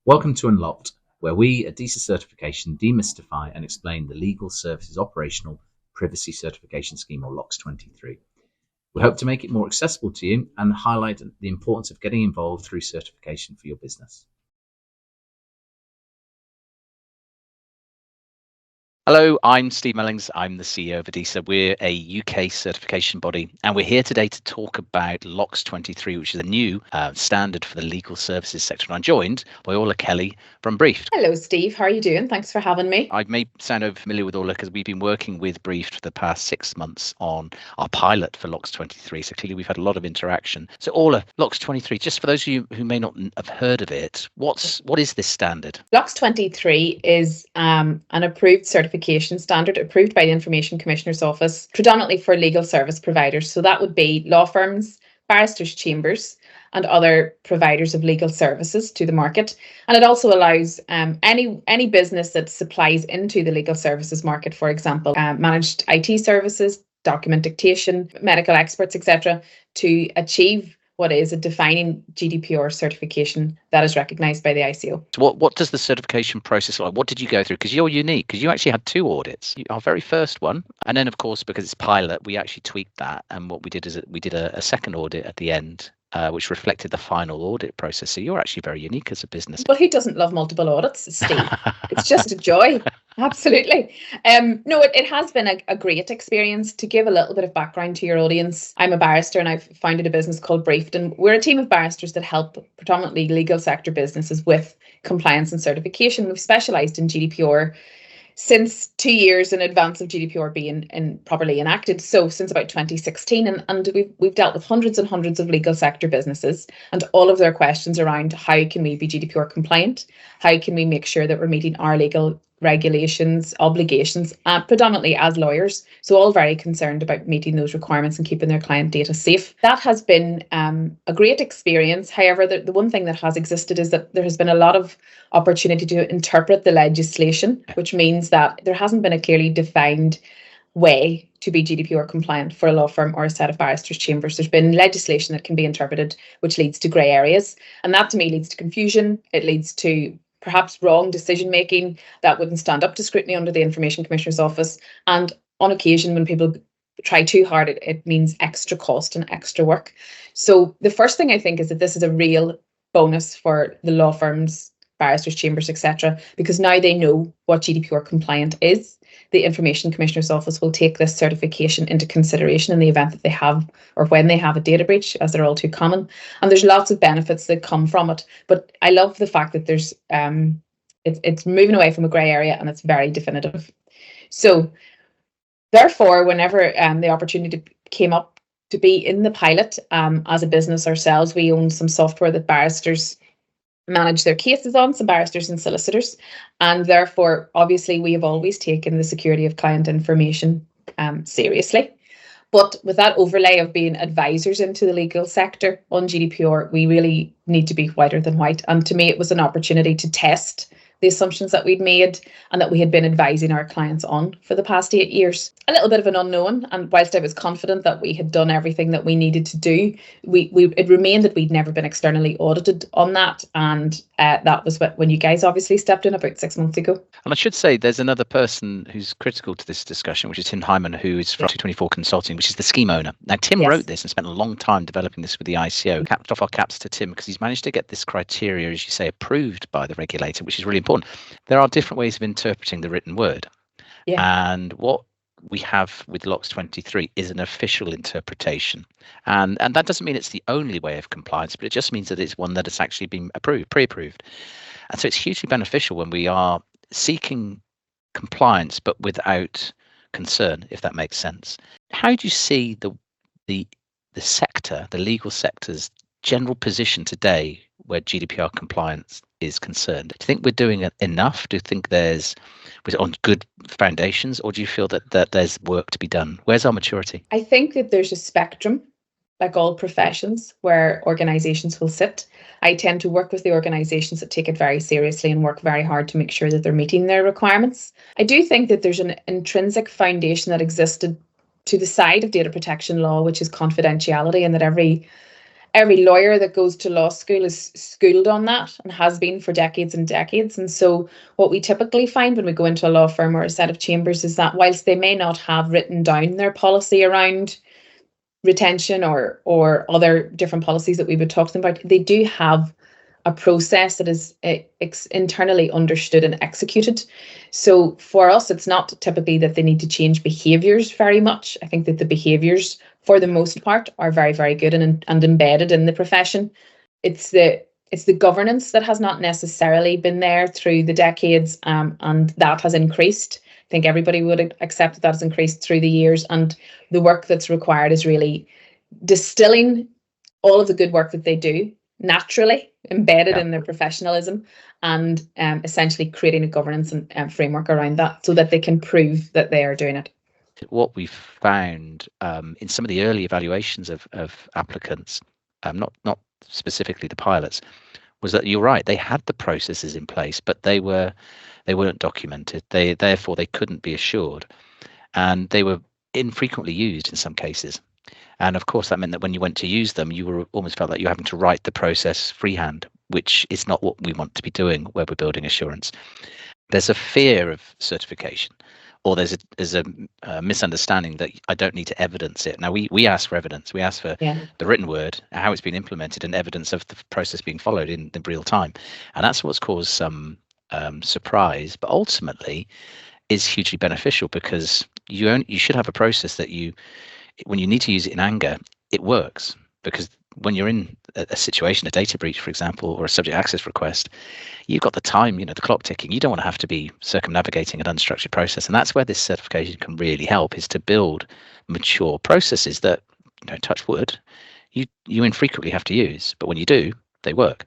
Welcome to Unlocked, where we at ADISA Certification demystify and explain the Legal Services Operational Privacy Certification Scheme, or LOCS 23. We hope to make it more accessible to you and highlight the importance of getting involved through certification for your business. Hello, I'm Steve Mellings. I'm the CEO of ADISA. We're a UK certification body, and we're here today to talk about LOCS 23, which is a new standard for the legal services sector. And I'm joined by Orlagh Kelly from Briefed. Hello, Steve. How are you doing? Thanks for having me. I may sound familiar with Orlagh because we've been working with Briefed for the past 6 months on our pilot for LOCS 23. So clearly we've had a lot of interaction. So Orlagh, LOCS 23, just for those of you who may not have heard of it, what is this standard? LOCS 23 is an approved certification standard approved by the Information Commissioner's Office, predominantly for legal service providers. So that would be law firms, barristers' chambers, and other providers of legal services to the market. And it also allows any business that supplies into the legal services market, for example, managed IT services, document dictation, medical experts, etc., to achieve what is a defining GDPR certification that is recognised by the ICO. So what does the certification process look like? What did you go through? Because you're unique, because you actually had 2 audits. Our very first one, and then of course, because it's pilot, we actually tweaked that. And what we did is we did a second audit at the end, which reflected the final audit process. So you're actually very unique as a business. Well, who doesn't love multiple audits, Steve? It's just a joy. Absolutely. No, it has been a great experience. To give a little bit of background to your audience, I'm a barrister and I've founded a business called Briefed, and we're a team of barristers that help predominantly legal sector businesses with compliance and certification. We've specialised in GDPR since 2 years in advance of GDPR being properly enacted. So since about 2016, and we've dealt with hundreds and hundreds of legal sector businesses and all of their questions around how can we be GDPR compliant? How can we make sure that we're meeting our legal regulations, obligations, predominantly as lawyers. So all very concerned about meeting those requirements and keeping their client data safe. That has been a great experience. However, the one thing that has existed is that there has been a lot of opportunity to interpret the legislation, which means that there hasn't been a clearly defined way to be GDPR compliant for a law firm or a set of barristers' chambers. There's been legislation that can be interpreted, which leads to grey areas. And that to me leads to confusion. It leads to perhaps wrong decision making that wouldn't stand up to scrutiny under the Information Commissioner's Office. And on occasion, when people try too hard, it means extra cost and extra work. So the first thing I think is that this is a real bonus for the law firms, barristers' chambers, etc., because now they know what GDPR compliant is. The Information Commissioner's Office will take this certification into consideration in the event that they have, or when they have, a data breach, as they're all too common. And there's lots of benefits that come from it. But I love the fact that there's it's moving away from a grey area and it's very definitive. So therefore, whenever the opportunity came up to be in the pilot, as a business ourselves, we own some software that barristers manage their cases on, some barristers and solicitors, and therefore obviously we have always taken the security of client information seriously. But with that overlay of being advisors into the legal sector on GDPR, we really need to be whiter than white. And to me, it was an opportunity to test the assumptions that we'd made and that we had been advising our clients on for the past 8 years. A little bit of an unknown, and whilst I was confident that we had done everything that we needed to do, it remained that we'd never been externally audited on that, and that was when you guys obviously stepped in about 6 months ago. And I should say there's another person who's critical to this discussion, which is Tim Hyman, who is from 224 Consulting, which is the scheme owner. Now, Tim wrote this and spent a long time developing this with the ICO. Capped off our caps to Tim because he's managed to get this criteria, as you say, approved by the regulator, which is really important. There are different ways of interpreting the written word. And what we have with LOCS 23 is an official interpretation. And that doesn't mean it's the only way of compliance, but it just means that it's one that has actually been approved, pre-approved. And so it's hugely beneficial when we are seeking compliance, but without concern, if that makes sense. How do you see the sector, the legal sector's general position today where GDPR compliance is concerned? Do you think we're doing enough? Do you think was it on good foundations, or do you feel that there's work to be done? Where's our maturity? I think that there's a spectrum, like all professions, where organisations will sit. I tend to work with the organisations that take it very seriously and work very hard to make sure that they're meeting their requirements. I do think that there's an intrinsic foundation that existed to the side of data protection law, which is confidentiality, and that every every lawyer that goes to law school is schooled on that and has been for decades and decades. And so what we typically find when we go into a law firm or a set of chambers is that whilst they may not have written down their policy around retention or other different policies that we would talk to them about, they do have a process that is internally understood and executed. So for us, it's not typically that they need to change behaviours very much. I think that the behaviours, for the most part, are very, very good and embedded in the profession. It's the governance that has not necessarily been there through the decades, and that has increased. I think everybody would accept that has increased through the years, and the work that's required is really distilling all of the good work that they do naturally embedded in their professionalism, and essentially creating a governance and framework around that so that they can prove that they are doing it. What we've found in some of the early evaluations of applicants, not specifically the pilots, was that you're right, they had the processes in place, but they weren't documented. Therefore they couldn't be assured, and they were infrequently used in some cases. And of course, that meant that when you went to use them, you were almost felt like you were having to write the process freehand, which is not what we want to be doing where we're building assurance. There's a fear of certification, or there's a misunderstanding that I don't need to evidence it. Now, we ask for evidence. We ask for the written word, how it's been implemented, and evidence of the process being followed in real time. And that's what's caused some surprise, but ultimately is hugely beneficial, because you should have a process that when you need to use it in anger, it works. Because when you're in a situation, a data breach, for example, or a subject access request, you've got the time, the clock ticking. You don't want to have to be circumnavigating an unstructured process. And that's where this certification can really help, is to build mature processes that, touch wood, you infrequently have to use. But when you do, they work.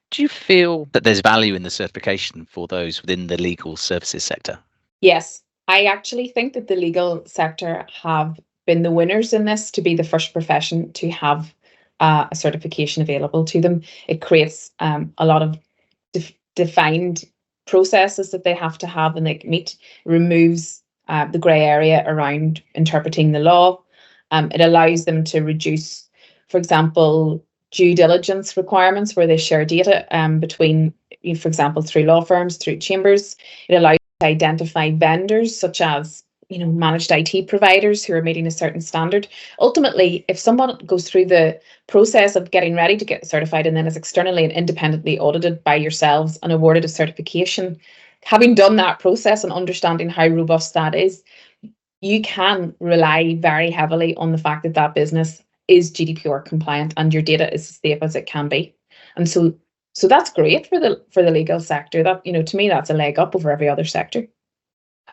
Do you feel that there's value in the certification for those within the legal services sector? Yes, I actually think that the legal sector have been the winners in this, to be the first profession to have a certification available to them. It creates a lot of defined processes that they have to have and they meet, removes the grey area around interpreting the law. It allows them to reduce, for example, due diligence requirements where they share data between, for example, through law firms, through chambers. It allows to identify vendors such as managed IT providers who are meeting a certain standard. Ultimately, if someone goes through the process of getting ready to get certified and then is externally and independently audited by yourselves and awarded a certification, having done that process and understanding how robust that is, you can rely very heavily on the fact that that business is GDPR compliant and your data is as safe as it can be. And so that's great for the legal sector. That, to me, that's a leg up over every other sector.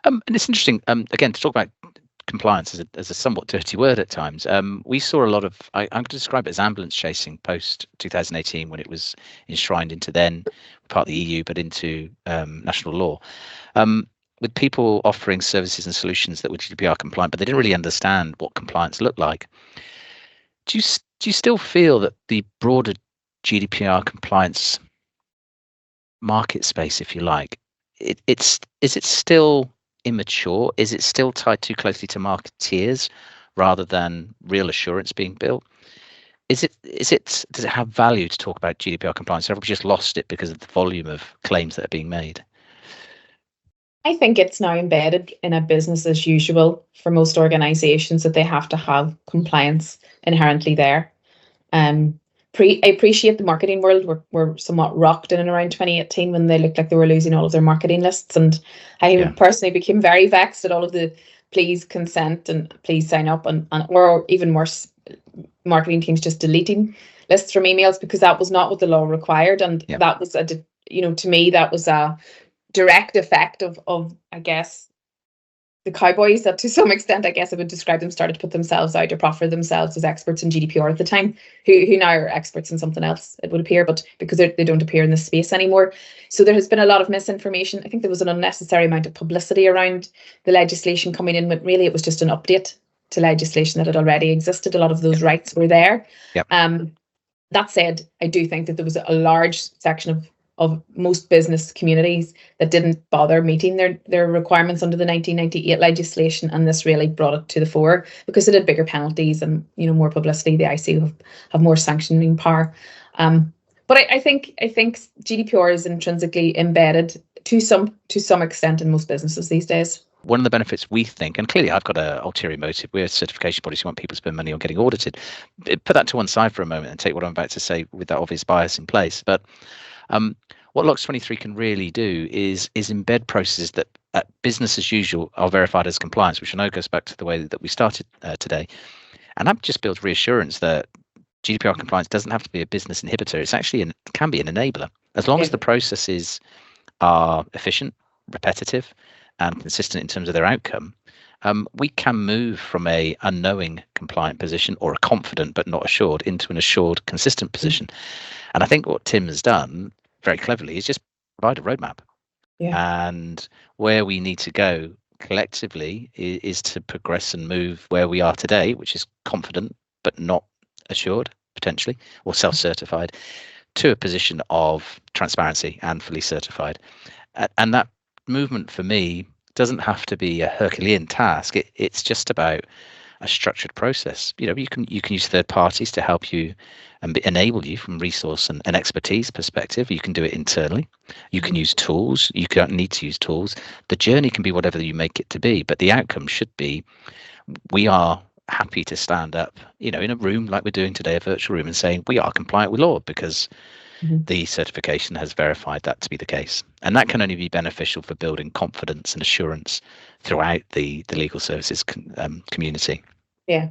And it's interesting, again, to talk about compliance as a somewhat dirty word at times. We saw a lot of, I'm going to describe it as ambulance chasing post 2018, when it was enshrined into then part of the EU, but into national law, with people offering services and solutions that were GDPR compliant, but they didn't really understand what compliance looked like. Do you still feel that the broader GDPR compliance market space, if you like, is it still immature? Is it still tied too closely to marketeers rather than real assurance being built? Does it have value to talk about GDPR compliance? Have we just lost it because of the volume of claims that are being made? I think it's now embedded in a business as usual for most organisations that they have to have compliance inherently there. I appreciate the marketing world were somewhat rocked in and around 2018 when they looked like they were losing all of their marketing lists, and I personally became very vexed at all of the please consent and please sign up and or even worse, marketing teams just deleting lists from emails, because that was not what the law required, and that was to me that was a direct effect of I guess the cowboys that, to some extent, I guess I would describe them, started to put themselves out or proffer themselves as experts in GDPR at the time, who now are experts in something else, it would appear, but because they don't appear in this space anymore. So there has been a lot of misinformation. I think there was an unnecessary amount of publicity around the legislation coming in, but really it was just an update to legislation that had already existed. A lot of those rights were there. That said, I do think that there was a large section of of most business communities that didn't bother meeting their requirements under the 1998 legislation, and this really brought it to the fore because it had bigger penalties and more publicity. The ICO have more sanctioning power. But I think GDPR is intrinsically embedded to some extent in most businesses these days. One of the benefits we think, and clearly I've got an ulterior motive, we're certification bodies who want people to spend money on getting audited. Put that to one side for a moment and take what I'm about to say with that obvious bias in place. But what LOCS 23 can really do is embed processes that business as usual are verified as compliance, which I know goes back to the way that we started today. And that just builds reassurance that GDPR compliance doesn't have to be a business inhibitor. It's actually can be an enabler. As long as the processes are efficient, repetitive, and consistent in terms of their outcome, we can move from a unknowing compliant position or a confident but not assured into an assured consistent position. And I think what Tim has done very cleverly is just provide a roadmap. And where we need to go collectively is to progress and move where we are today, which is confident but not assured, potentially, or self-certified, to a position of transparency and fully certified. And that movement for me doesn't have to be a Herculean task. It's just about a structured process. You can use third parties to help you and enable you from resource and expertise perspective. You can do it internally. You can use tools. You don't need to use tools. The journey can be whatever you make it to be, but the outcome should be we are happy to stand up, in a room like we're doing today, a virtual room, and saying we are compliant with law because the certification has verified that to be the case. And that can only be beneficial for building confidence and assurance throughout the legal services community. Yeah.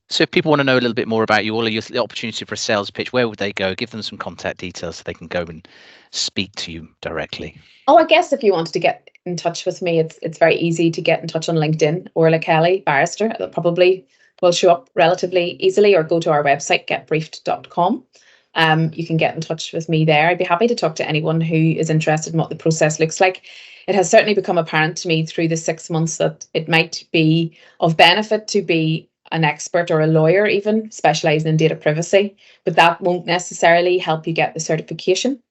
So if people want to know a little bit more about you, the opportunity for a sales pitch, where would they go? Give them some contact details so they can go and speak to you directly. Oh, I guess if you wanted to get in touch with me, it's very easy to get in touch on LinkedIn. Orlagh Kelly, barrister. That probably will show up relatively easily, or go to our website, getbriefed.com. You can get in touch with me there. I'd be happy to talk to anyone who is interested in what the process looks like. It has certainly become apparent to me through the 6 months that it might be of benefit to be an expert or a lawyer, even specialising in data privacy, but that won't necessarily help you get the certification.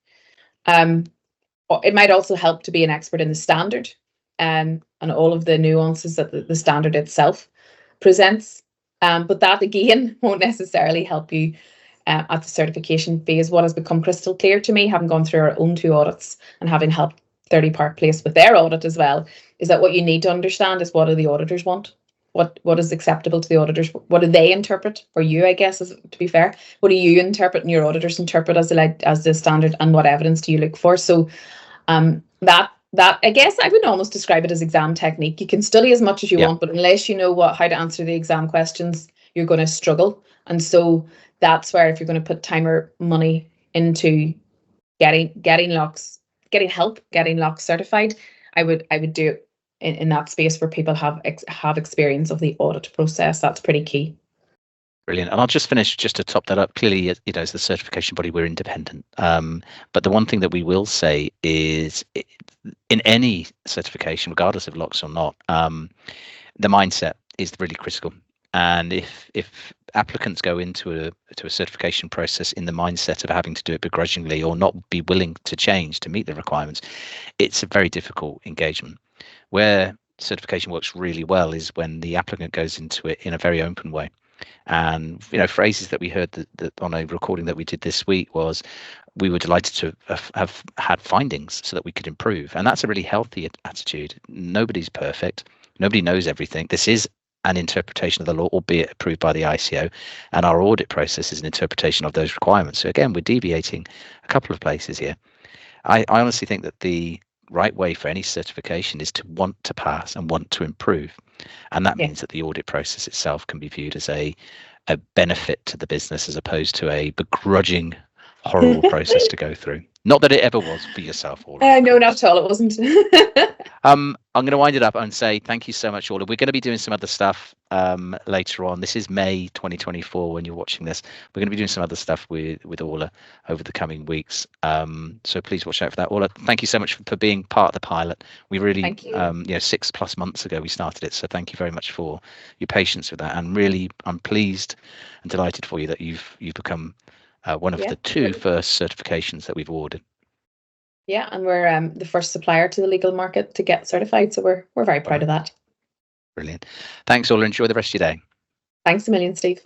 It might also help to be an expert in the standard and all of the nuances that the standard itself presents. But that, again, won't necessarily help you at the certification phase. What has become crystal clear to me, having gone through our own 2 audits and having helped 30 Park Place with their audit as well, is that what you need to understand is what do the auditors want? What is acceptable to the auditors? What do they interpret for you, I guess, to be fair? What do you interpret and your auditors interpret as the standard, and what evidence do you look for? So that I guess I would almost describe it as exam technique. You can study as much as you want, but unless you know how to answer the exam questions, you're going to struggle. And so that's where, if you're going to put time or money into getting LOCS, getting help, getting LOCS certified, I would do it in that space where people have experience of the audit process. That's pretty key. Brilliant. And I'll just finish just to top that up. Clearly, as the certification body, we're independent. But the one thing that we will say is, in any certification, regardless of LOCS or not, the mindset is really critical. And if applicants go into a certification process in the mindset of having to do it begrudgingly or not be willing to change to meet the requirements, it's a very difficult engagement. Where certification works really well is when the applicant goes into it in a very open way. And phrases that we heard that on a recording that we did this week was, we were delighted to have had findings so that we could improve. And that's a really healthy attitude. Nobody's perfect. Nobody knows everything. This is an interpretation of the law, albeit approved by the ICO, and our audit process is an interpretation of those requirements. So again, we're deviating a couple of places here. I honestly think that the right way for any certification is to want to pass and want to improve. And that means that the audit process itself can be viewed as a benefit to the business, as opposed to a begrudging, horrible process to go through. Not that it ever was for yourself, Orlagh. No, not at all. It wasn't. I'm going to wind it up and say thank you so much, Orlagh. We're going to be doing some other stuff later on. This is May 2024 when you're watching this. We're going to be doing some other stuff with Orlagh over the coming weeks. So please watch out for that. Orlagh, thank you so much for being part of the pilot. We really, 6+ months ago we started it. So thank you very much for your patience with that. And really, I'm pleased and delighted for you that you've become one of the 2 first certifications that we've awarded. Yeah, and we're the first supplier to the legal market to get certified, so we're very proud of that. Brilliant. Thanks, all. Enjoy the rest of your day. Thanks a million, Steve.